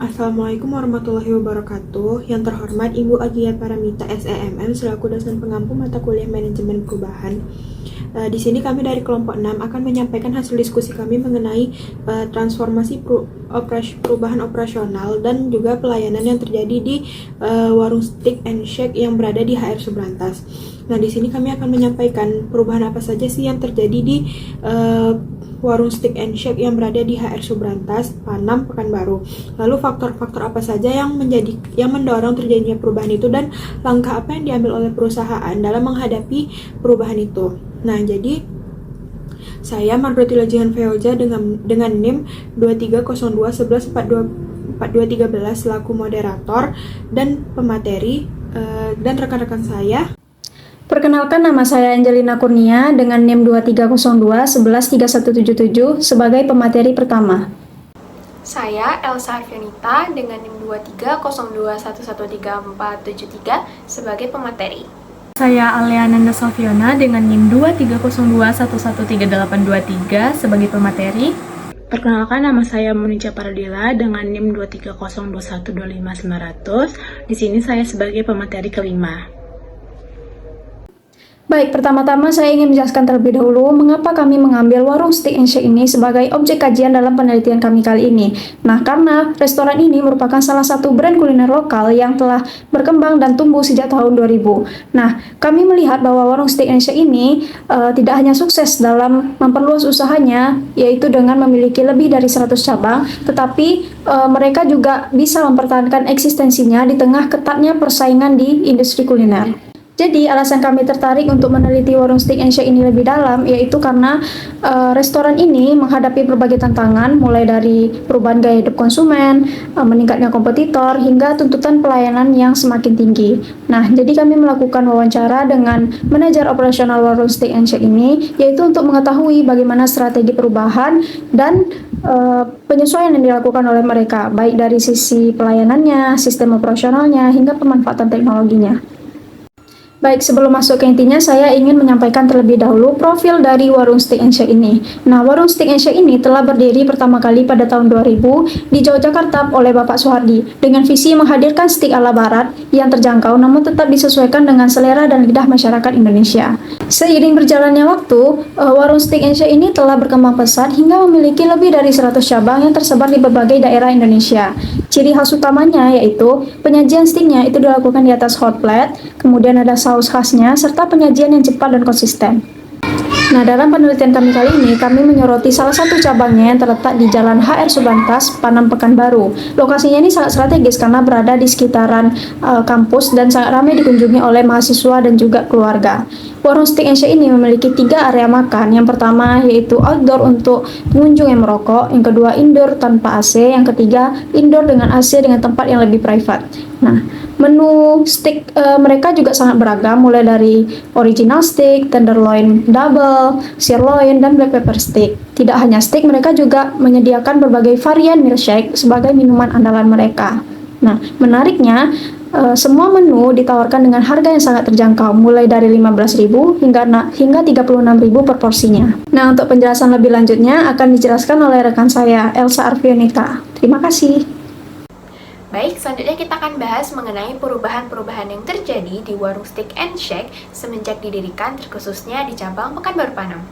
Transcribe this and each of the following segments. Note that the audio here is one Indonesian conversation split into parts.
Assalamualaikum warahmatullahi wabarakatuh. Yang terhormat Ibu Agia Paramita SEMM selaku dosen pengampu mata kuliah Manajemen Perubahan. Di sini kami dari kelompok 6 akan menyampaikan hasil diskusi kami mengenai transformasi perubahan operasional dan juga pelayanan yang terjadi di warung Steak and Shake yang berada di HR Subrantas. Nah, di sini kami akan menyampaikan perubahan apa saja sih yang terjadi di warung Steak and Shake yang berada di HR Subrantas, Panam, Pekanbaru. Lalu faktor-faktor apa saja yang mendorong terjadinya perubahan itu dan langkah apa yang diambil oleh perusahaan dalam menghadapi perubahan itu. Nah, jadi saya Margaretilla Jihan Feoja dengan NIM 2302114213 selaku moderator dan pemateri dan rekan-rekan saya. Perkenalkan, nama saya Angelina Kurnia dengan NIM 2302113177 sebagai pemateri pertama. Saya Elsa Arvianita dengan NIM 2302113473 sebagai pemateri. Saya Aleananda Sofiona dengan NIM 2302113823 sebagai pemateri. Perkenalkan, nama saya Munica Paradila dengan NIM 2302125900. Di sini saya sebagai pemateri kelima. Baik, pertama-tama saya ingin menjelaskan terlebih dahulu mengapa kami mengambil warung Steak and Shake ini sebagai objek kajian dalam penelitian kami kali ini. Nah, karena restoran ini merupakan salah satu brand kuliner lokal yang telah berkembang dan tumbuh sejak tahun 2000. Nah, kami melihat bahwa warung Steak and Shake ini tidak hanya sukses dalam memperluas usahanya, yaitu dengan memiliki lebih dari 100 cabang, tetapi mereka juga bisa mempertahankan eksistensinya di tengah ketatnya persaingan di industri kuliner. Jadi, alasan kami tertarik untuk meneliti warung Steak and Shake ini lebih dalam, yaitu karena restoran ini menghadapi berbagai tantangan, mulai dari perubahan gaya hidup konsumen, meningkatnya kompetitor, hingga tuntutan pelayanan yang semakin tinggi. Nah, jadi kami melakukan wawancara dengan manajer operasional warung Steak and Shake ini, yaitu untuk mengetahui bagaimana strategi perubahan dan penyesuaian yang dilakukan oleh mereka, baik dari sisi pelayanannya, sistem operasionalnya, hingga pemanfaatan teknologinya. Baik, sebelum masuk ke intinya, saya ingin menyampaikan terlebih dahulu profil dari warung Steak and Shake ini. Nah, warung Steak and Shake ini telah berdiri pertama kali pada tahun 2000 di Yogyakarta oleh Bapak Soehardi dengan visi menghadirkan steak ala barat yang terjangkau namun tetap disesuaikan dengan selera dan lidah masyarakat Indonesia. Seiring berjalannya waktu, warung Steak and Shake ini telah berkembang pesat hingga memiliki lebih dari 100 cabang yang tersebar di berbagai daerah Indonesia. Ciri khas utamanya yaitu penyajian steaknya itu dilakukan di atas hot plate, kemudian ada saus khasnya, serta penyajian yang cepat dan konsisten. Nah, dalam penelitian kami kali ini, kami menyoroti salah satu cabangnya yang terletak di Jalan HR Subrantas, Panam, Pekanbaru. Lokasinya ini sangat strategis karena berada di sekitaran kampus dan sangat ramai dikunjungi oleh mahasiswa dan juga keluarga. Warung Steak and Shake ini memiliki 3 area makan. Yang pertama yaitu outdoor untuk pengunjung yang merokok, yang kedua indoor tanpa AC, yang ketiga indoor dengan AC dengan tempat yang lebih private. Nah, menu steak mereka juga sangat beragam, mulai dari original steak, tenderloin double, sirloin, dan black pepper steak. Tidak hanya steak, mereka juga menyediakan berbagai varian milkshake sebagai minuman andalan mereka. Nah, menariknya, semua menu ditawarkan dengan harga yang sangat terjangkau, mulai dari 15.000 hingga 36.000 per porsinya. Nah, untuk penjelasan lebih lanjutnya akan dijelaskan oleh rekan saya, Elsa Arvianita. Terima kasih. Baik, selanjutnya kita akan bahas mengenai perubahan-perubahan yang terjadi di warung Steak and Shake semenjak didirikan, terkhususnya di cabang Pekanbaru Panam.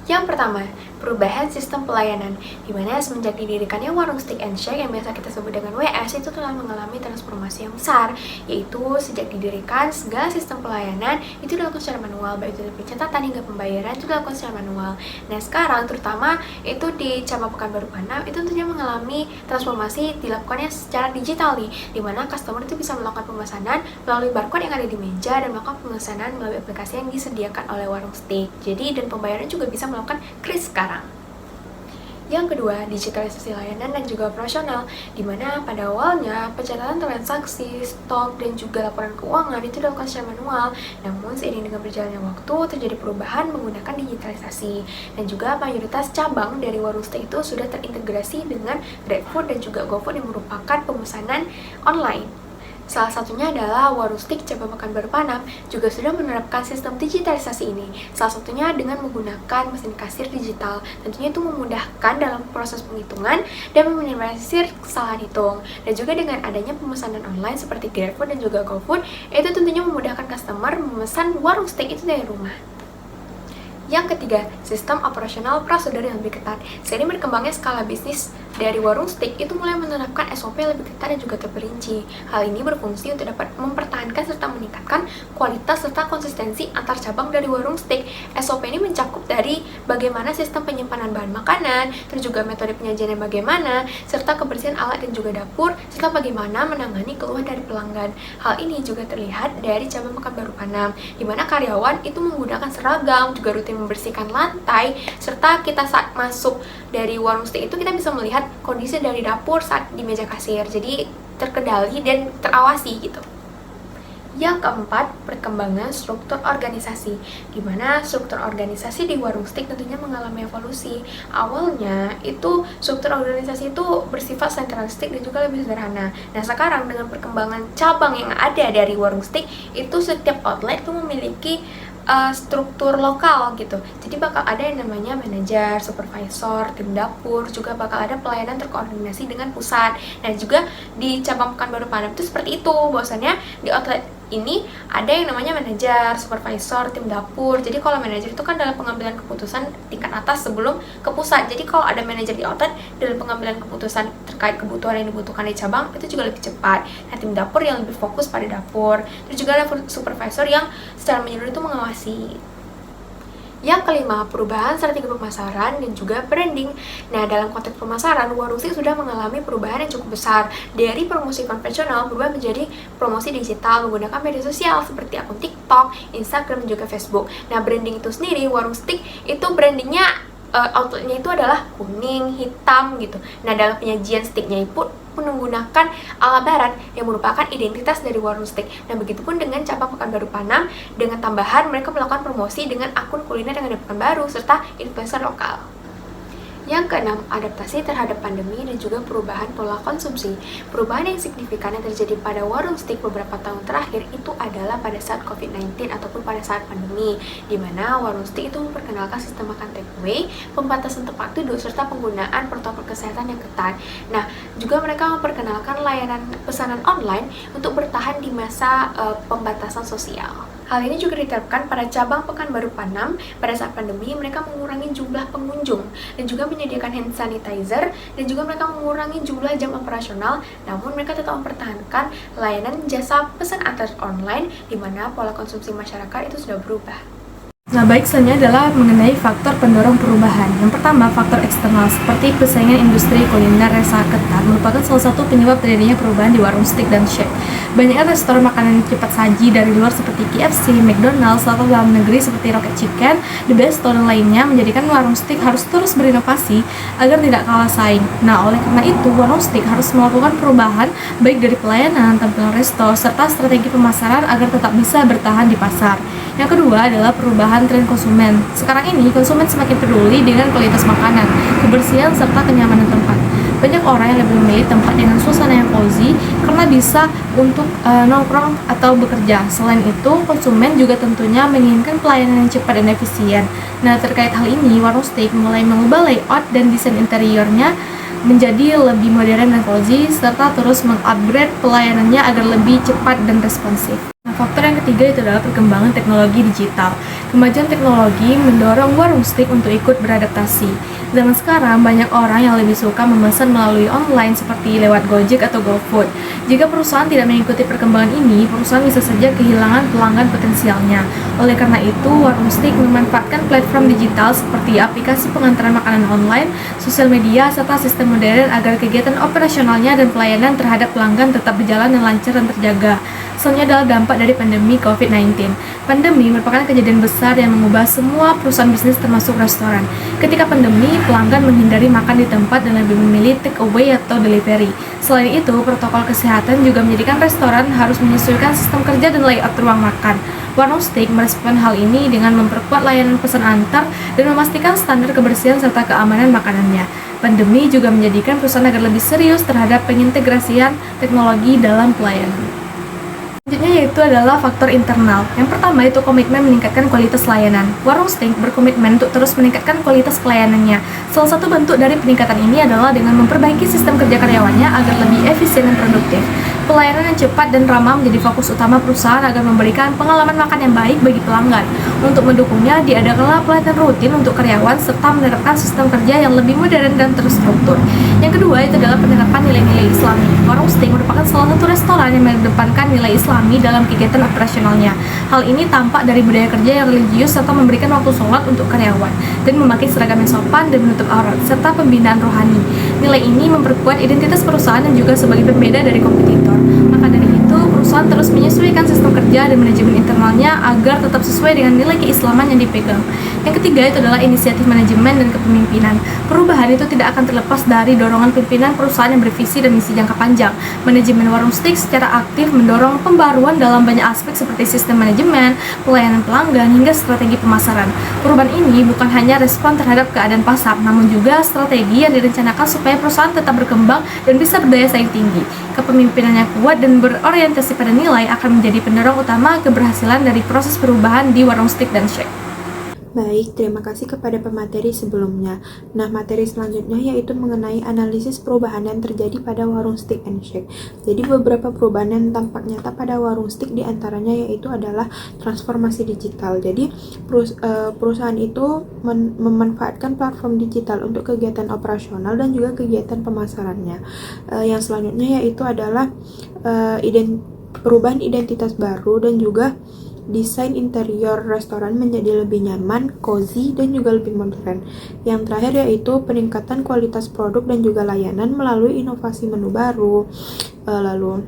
Yang pertama, perubahan sistem pelayanan, di mana semenjak didirikannya warung Steak and Shake yang biasa kita sebut dengan WS itu telah mengalami transformasi yang besar, yaitu sejak didirikan segala sistem pelayanan itu dilakukan secara manual, baik dari pencatatan hingga pembayaran itu dilakukan secara manual. Nah, sekarang terutama itu di cabang Pekanbaru Panam itu tentunya mengalami transformasi dilakukannya secara digital nih, di mana customer itu bisa melakukan pemesanan melalui barcode yang ada di meja dan melakukan pemesanan melalui aplikasi yang disediakan oleh warung steak. Jadi dan pembayaran juga bisa melakukan kris sekarang. Yang kedua, digitalisasi layanan dan juga operasional, di mana pada awalnya pencatatan transaksi, stok, dan juga laporan keuangan itu dilakukan secara manual. Namun seiring dengan berjalannya waktu, terjadi perubahan menggunakan digitalisasi. Dan juga mayoritas cabang dari warung steak itu sudah terintegrasi dengan GrabFood dan juga GoFood yang merupakan pemesanan online. Salah satunya adalah Warung Steak Cabang Pekanbaru Panam juga sudah menerapkan sistem digitalisasi ini. Salah satunya dengan menggunakan mesin kasir digital. Tentunya itu memudahkan dalam proses penghitungan dan meminimalisir kesalahan hitung. Dan juga dengan adanya pemesanan online seperti GrabFood dan juga GoFood, itu tentunya memudahkan customer memesan warung steak itu dari rumah. Yang ketiga, sistem operasional prosedur yang lebih ketat. Seiring berkembangnya skala bisnis dari warung steak itu mulai menerapkan SOP yang lebih ketat dan juga terperinci. Hal ini berfungsi untuk dapat mempertahankan serta meningkatkan kualitas serta konsistensi antar cabang dari warung steak. SOP ini mencakup dari bagaimana sistem penyimpanan bahan makanan, terus juga metode penyajiannya bagaimana, serta kebersihan alat dan juga dapur, serta bagaimana menangani keluhan dari pelanggan. Hal ini juga terlihat dari cabang Pekanbaru Panam, di mana karyawan itu menggunakan seragam, juga rutin membersihkan lantai, serta kita saat masuk dari warung steak itu kita bisa melihat kondisi dari dapur saat di meja kasir, jadi terkendali dan terawasi gitu. Yang keempat, perkembangan struktur organisasi, di mana struktur organisasi di warung steak tentunya mengalami evolusi. Awalnya itu struktur organisasi itu bersifat sentralistik dan juga lebih sederhana. Nah sekarang dengan perkembangan cabang yang ada dari warung steak, itu setiap outlet itu memiliki struktur lokal gitu. Jadi bakal ada yang namanya manajer, supervisor, tim dapur, juga bakal ada pelayanan terkoordinasi dengan pusat. Nah juga di cabang Pekanbaru Panam itu seperti itu, bahwasannya di outlet ini ada yang namanya manajer, supervisor, tim dapur. Jadi kalau manajer itu kan dalam pengambilan keputusan tingkat atas sebelum ke pusat. Jadi kalau ada manajer di outlet dalam pengambilan keputusan terkait kebutuhan yang dibutuhkan di cabang itu juga lebih cepat. Nah tim dapur yang lebih fokus pada dapur. Terus juga ada supervisor yang secara menyeluruh itu mengawasi. Yang kelima, perubahan strategi pemasaran dan juga branding. Nah, dalam konteks pemasaran, warung steak sudah mengalami perubahan yang cukup besar. Dari promosi konvensional berubah menjadi promosi digital menggunakan media sosial seperti akun TikTok, Instagram, dan juga Facebook. Nah, branding itu sendiri, warung steak itu brandingnya outletnya itu adalah kuning, hitam gitu. Nah, dalam penyajian steaknya pun menggunakan ala barat yang merupakan identitas dari warung steak. Nah, begitupun dengan cabang Pekanbaru Panam, dengan tambahan mereka melakukan promosi dengan akun kuliner yang ada di Pekanbaru serta influencer lokal. Yang keenam, adaptasi terhadap pandemi dan juga perubahan pola konsumsi. Perubahan yang signifikan yang terjadi pada warung steak beberapa tahun terakhir itu adalah pada saat COVID-19 ataupun pada saat pandemi, di mana warung steak itu memperkenalkan sistem makan takeaway, pembatasan tempat duduk, serta penggunaan protokol kesehatan yang ketat. Nah, juga mereka memperkenalkan layanan pesanan online untuk bertahan di masa pembatasan sosial. Hal ini juga diterapkan pada cabang Pekanbaru Panam. Pada saat pandemi, mereka mengurangi jumlah pengunjung dan juga menyediakan hand sanitizer, dan juga mereka mengurangi jumlah jam operasional, namun mereka tetap mempertahankan layanan jasa pesan antar online, di mana pola konsumsi masyarakat itu sudah berubah. Nah, baik, selanjutnya adalah mengenai faktor pendorong perubahan. Yang pertama, faktor eksternal seperti persaingan industri kuliner yang sangat ketat merupakan salah satu penyebab terjadinya perubahan di warung steak dan shake. Banyaknya restoran makanan cepat saji dari luar seperti KFC, McDonald's, atau dalam negeri seperti Rocket Chicken, The Best, dan lainnya menjadikan warung steak harus terus berinovasi agar tidak kalah saing. Nah, oleh karena itu, warung steak harus melakukan perubahan baik dari pelayanan, tampilan resto, serta strategi pemasaran agar tetap bisa bertahan di pasar. Yang kedua adalah perubahan tren konsumen. Sekarang ini, konsumen semakin peduli dengan kualitas makanan, kebersihan, serta kenyamanan tempat. Banyak orang yang lebih memilih tempat dengan suasana yang cozy karena bisa untuk nongkrong atau bekerja. Selain itu, konsumen juga tentunya menginginkan pelayanan yang cepat dan efisien. Nah, terkait hal ini, warung steak mulai mengubah layout dan desain interiornya menjadi lebih modern dan cozy, serta terus mengupgrade pelayanannya agar lebih cepat dan responsif. Nah, faktor yang ketiga itu adalah perkembangan teknologi digital. Kemajuan teknologi mendorong warung steak untuk ikut beradaptasi. Zaman sekarang, banyak orang yang lebih suka memesan melalui online seperti lewat Gojek atau GoFood. Jika perusahaan tidak mengikuti perkembangan ini, perusahaan bisa saja kehilangan pelanggan potensialnya. Oleh karena itu, warung steak memanfaatkan platform digital seperti aplikasi pengantaran makanan online, sosial media, serta sistem modern agar kegiatan operasionalnya dan pelayanan terhadap pelanggan tetap berjalan dengan lancar dan terjaga. Selanjutnya adalah dampak dari pandemi COVID-19. Pandemi merupakan kejadian besar yang mengubah semua perusahaan bisnis termasuk restoran. Ketika pandemi, pelanggan menghindari makan di tempat dan lebih memilih take away atau delivery. Selain itu, protokol kesehatan juga menjadikan restoran harus menyesuaikan sistem kerja dan layout ruang makan. Warung steak merespon hal ini dengan memperkuat layanan pesan antar dan memastikan standar kebersihan serta keamanan makanannya. Pandemi juga menjadikan perusahaan agar lebih serius terhadap pengintegrasian teknologi dalam pelayanan. Selanjutnya yaitu adalah faktor internal. Yang pertama itu komitmen meningkatkan kualitas layanan. Warung steak berkomitmen untuk terus meningkatkan kualitas pelayanannya. Salah satu bentuk dari peningkatan ini adalah dengan memperbaiki sistem kerja karyawannya agar lebih efisien dan produktif. Pelayanan yang cepat dan ramah menjadi fokus utama perusahaan agar memberikan pengalaman makan yang baik bagi pelanggan. Untuk mendukungnya, diadakanlah pelatihan rutin untuk karyawan serta menerapkan sistem kerja yang lebih modern dan terstruktur. Yang kedua itu adalah penerapan nilai-nilai Islami. Warung steak merupakan salah satu restoran yang mengedepankan nilai Islami dalam kegiatan operasionalnya. Hal ini tampak dari budaya kerja yang religius serta memberikan waktu sholat untuk karyawan dan memakai seragam yang sopan dan menutup aurat serta pembinaan rohani. Nilai ini memperkuat identitas perusahaan dan juga sebagai pembeda dari kompetitor. Maka dari itu, perusahaan terus menyesuaikan sistem kerja dan manajemen internalnya agar tetap sesuai dengan nilai keislaman yang dipegang. Yang ketiga itu adalah inisiatif manajemen dan kepemimpinan. Perubahan itu tidak akan terlepas dari dorongan pimpinan perusahaan yang bervisi dan misi jangka panjang. Manajemen warung steak secara aktif mendorong pembaruan dalam banyak aspek seperti sistem manajemen, pelayanan pelanggan, hingga strategi pemasaran. Perubahan ini bukan hanya respon terhadap keadaan pasar, namun juga strategi yang direncanakan supaya perusahaan tetap berkembang dan bisa berdaya saing tinggi. Kepemimpinan yang kuat dan berorientasi pada nilai akan menjadi pendorong utama keberhasilan dari proses perubahan di warung steak dan shake. Baik, terima kasih kepada pemateri sebelumnya. Nah, materi selanjutnya yaitu mengenai analisis perubahan yang terjadi pada warung steak and shake. Jadi beberapa perubahan yang tampak nyata pada warung steak diantaranya yaitu adalah transformasi digital. Jadi perusahaan itu memanfaatkan platform digital untuk kegiatan operasional dan juga kegiatan pemasarannya. Yang selanjutnya yaitu adalah perubahan identitas baru dan juga desain interior restoran menjadi lebih nyaman, cozy, dan juga lebih modern. Yang terakhir yaitu peningkatan kualitas produk dan juga layanan melalui inovasi menu baru, lalu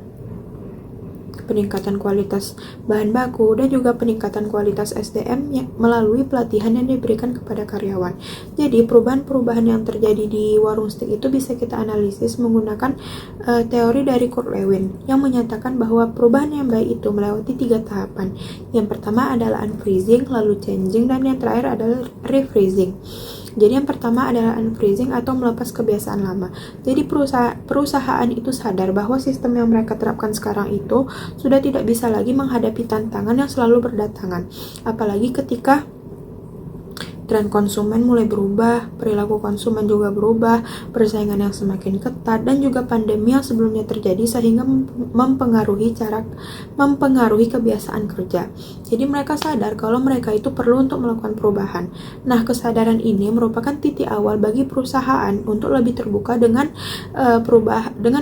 peningkatan kualitas bahan baku, dan juga peningkatan kualitas SDM melalui pelatihan yang diberikan kepada karyawan. Jadi perubahan-perubahan yang terjadi di warung steak itu bisa kita analisis menggunakan teori dari Kurt Lewin yang menyatakan bahwa perubahan yang baik itu melewati 3 tahapan. Yang pertama adalah unfreezing, lalu changing, dan yang terakhir adalah refreezing. Jadi yang pertama adalah unfreezing atau melepas kebiasaan lama. Jadi perusahaan itu sadar bahwa sistem yang mereka terapkan sekarang itu sudah tidak bisa lagi menghadapi tantangan yang selalu berdatangan. Apalagi ketika tren konsumen mulai berubah, perilaku konsumen juga berubah, persaingan yang semakin ketat, dan juga pandemi yang sebelumnya terjadi sehingga mempengaruhi kebiasaan kerja. Jadi mereka sadar kalau mereka itu perlu untuk melakukan perubahan. Nah, kesadaran ini merupakan titik awal bagi perusahaan untuk lebih terbuka dengan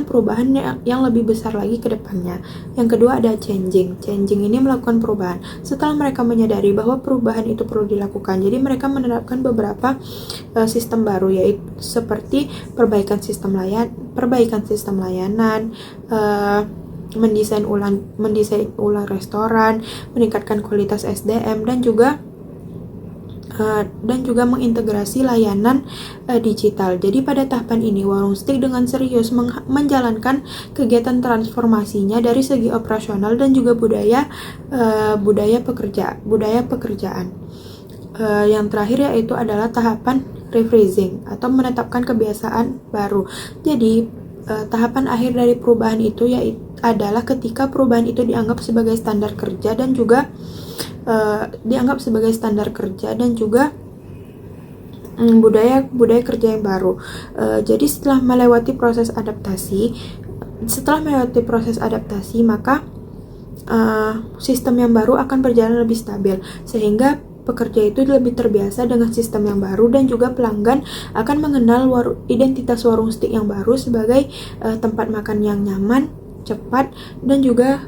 perubahan yang lebih besar lagi ke depannya. Yang kedua ada changing. Changing ini melakukan perubahan. Setelah mereka menyadari bahwa perubahan itu perlu dilakukan, jadi mereka menerapkan beberapa sistem baru, yaitu seperti perbaikan sistem layanan, mendesain ulang restoran, meningkatkan kualitas SDM, dan juga mengintegrasi layanan digital. Jadi pada tahapan ini warung steak dengan serius menjalankan kegiatan transformasinya dari segi operasional dan juga budaya pekerjaan. Yang terakhir yaitu adalah tahapan refreezing atau menetapkan kebiasaan baru. Jadi tahapan akhir dari perubahan itu adalah ketika perubahan itu dianggap sebagai standar kerja dan juga budaya kerja yang baru. Jadi setelah melewati proses adaptasi, maka sistem yang baru akan berjalan lebih stabil sehingga pekerja itu lebih terbiasa dengan sistem yang baru, dan juga pelanggan akan mengenal identitas warung steak yang baru sebagai tempat makan yang nyaman, cepat, dan juga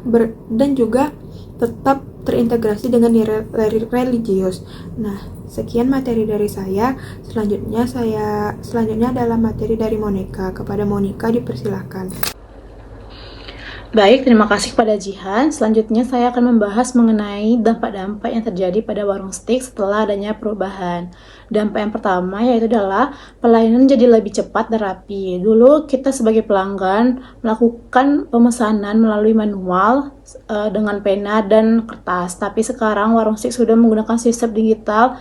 tetap terintegrasi dengan nilai religius. Nah, sekian materi dari saya. Selanjutnya adalah materi dari Monica. Kepada Monica dipersilahkan. Baik, terima kasih kepada Jihan. Selanjutnya saya akan membahas mengenai dampak-dampak yang terjadi pada warung steak setelah adanya perubahan. Dampak yang pertama yaitu adalah pelayanan jadi lebih cepat dan rapi. Dulu kita sebagai pelanggan melakukan pemesanan melalui manual dengan pena dan kertas, tapi sekarang warung steak sudah menggunakan sistem digital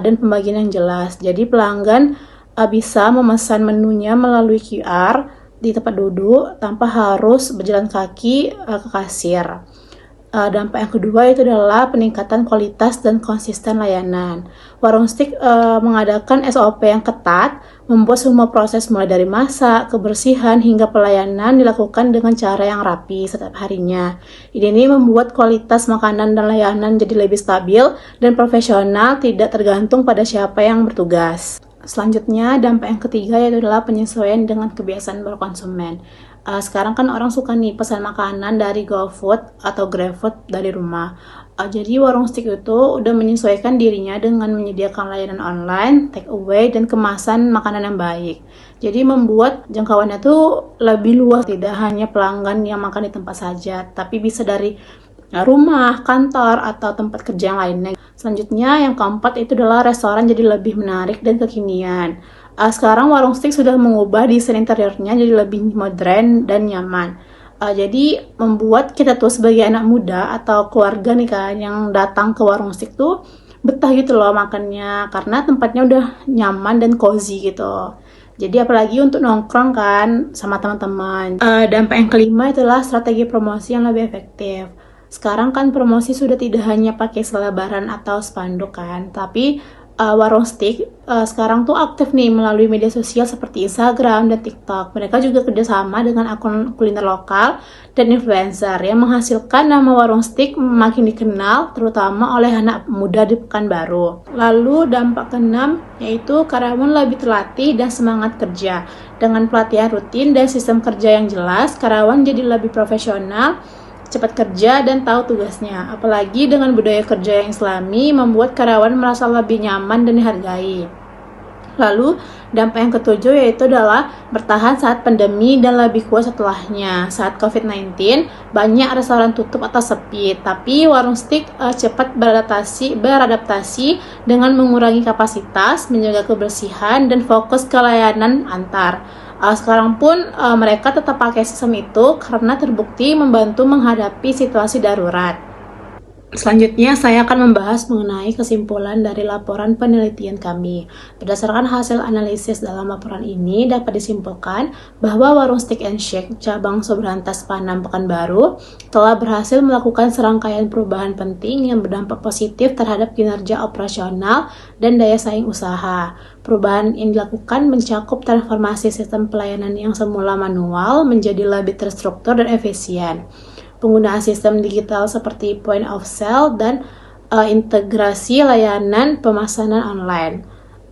dan pembagian yang jelas. Jadi pelanggan bisa memesan menunya melalui QR di tempat duduk tanpa harus berjalan kaki ke kasir. Dampak yang kedua itu adalah peningkatan kualitas dan konsisten layanan. Warung Steak mengadakan SOP yang ketat, membuat semua proses mulai dari masak, kebersihan, hingga pelayanan dilakukan dengan cara yang rapi setiap harinya. Ini membuat kualitas makanan dan layanan jadi lebih stabil dan profesional, tidak tergantung pada siapa yang bertugas. Selanjutnya, dampak yang ketiga yaitu adalah penyesuaian dengan kebiasaan berkonsumen. Sekarang kan orang suka nih pesan makanan dari GoFood atau GrabFood dari rumah. Jadi warung Steak itu udah menyesuaikan dirinya dengan menyediakan layanan online, take away, dan kemasan makanan yang baik. Jadi membuat jangkauannya tuh lebih luas, tidak hanya pelanggan yang makan di tempat saja, tapi bisa dari rumah, kantor, atau tempat kerja yang lainnya. Selanjutnya, yang keempat itu adalah restoran jadi lebih menarik dan kekinian. Sekarang warung Steak sudah mengubah desain interiornya jadi lebih modern dan nyaman. Jadi membuat kita tuh sebagai anak muda atau keluarga nih kan yang datang ke warung Steak tuh betah gitu loh makannya, karena tempatnya udah nyaman dan cozy gitu. Jadi apalagi untuk nongkrong kan sama teman-teman. Dampak yang kelima itulah strategi promosi yang lebih efektif. Sekarang kan promosi sudah tidak hanya pakai selebaran atau spanduk kan, tapi warung Steak sekarang tuh aktif nih melalui media sosial seperti Instagram dan TikTok. Mereka juga kerjasama dengan akun kuliner lokal dan influencer yang menghasilkan nama warung Steak makin dikenal, terutama oleh anak muda di Pekanbaru. Lalu dampak keenam yaitu karyawan lebih terlatih dan semangat kerja. Dengan pelatihan rutin dan sistem kerja yang jelas, karyawan jadi lebih profesional, cepat kerja, dan tahu tugasnya. Apalagi dengan budaya kerja yang islami, membuat karyawan merasa lebih nyaman dan dihargai. Lalu, dampak yang ketujuh yaitu adalah bertahan saat pandemi dan lebih kuat setelahnya. Saat COVID-19, banyak restoran tutup atau sepi, tapi warung Steak cepat beradaptasi dengan mengurangi kapasitas, menjaga kebersihan, dan fokus ke layanan antar. Sekarang pun mereka tetap pakai sistem itu karena terbukti membantu menghadapi situasi darurat. Selanjutnya, saya akan membahas mengenai kesimpulan dari laporan penelitian kami. Berdasarkan hasil analisis dalam laporan ini, dapat disimpulkan bahwa warung Steak and Shake cabang Sobrantas Panam Pekanbaru telah berhasil melakukan serangkaian perubahan penting yang berdampak positif terhadap kinerja operasional dan daya saing usaha. Perubahan yang dilakukan mencakup transformasi sistem pelayanan yang semula manual menjadi lebih terstruktur dan efisien. Penggunaan sistem digital seperti point of sale dan integrasi layanan pemesanan online.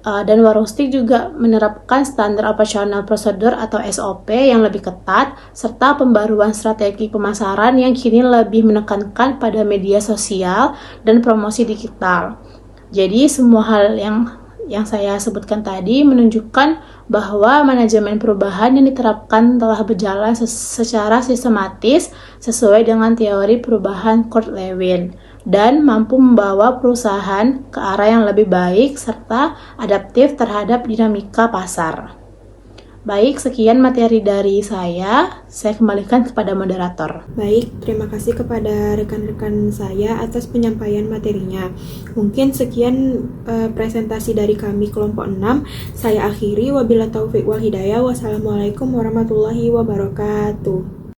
Dan warung Steak juga menerapkan standar operasional prosedur atau SOP yang lebih ketat, serta pembaruan strategi pemasaran yang kini lebih menekankan pada media sosial dan promosi digital. Jadi semua hal yang saya sebutkan tadi menunjukkan bahwa manajemen perubahan yang diterapkan telah berjalan secara sistematis sesuai dengan teori perubahan Kurt Lewin dan mampu membawa perusahaan ke arah yang lebih baik serta adaptif terhadap dinamika pasar. Baik, sekian materi dari saya kembalikan kepada moderator. Baik, terima kasih kepada rekan-rekan saya atas penyampaian materinya. Mungkin sekian presentasi dari kami kelompok 6. Saya akhiri, wabillahi taufiq wal hidayah. Wassalamualaikum warahmatullahi wabarakatuh.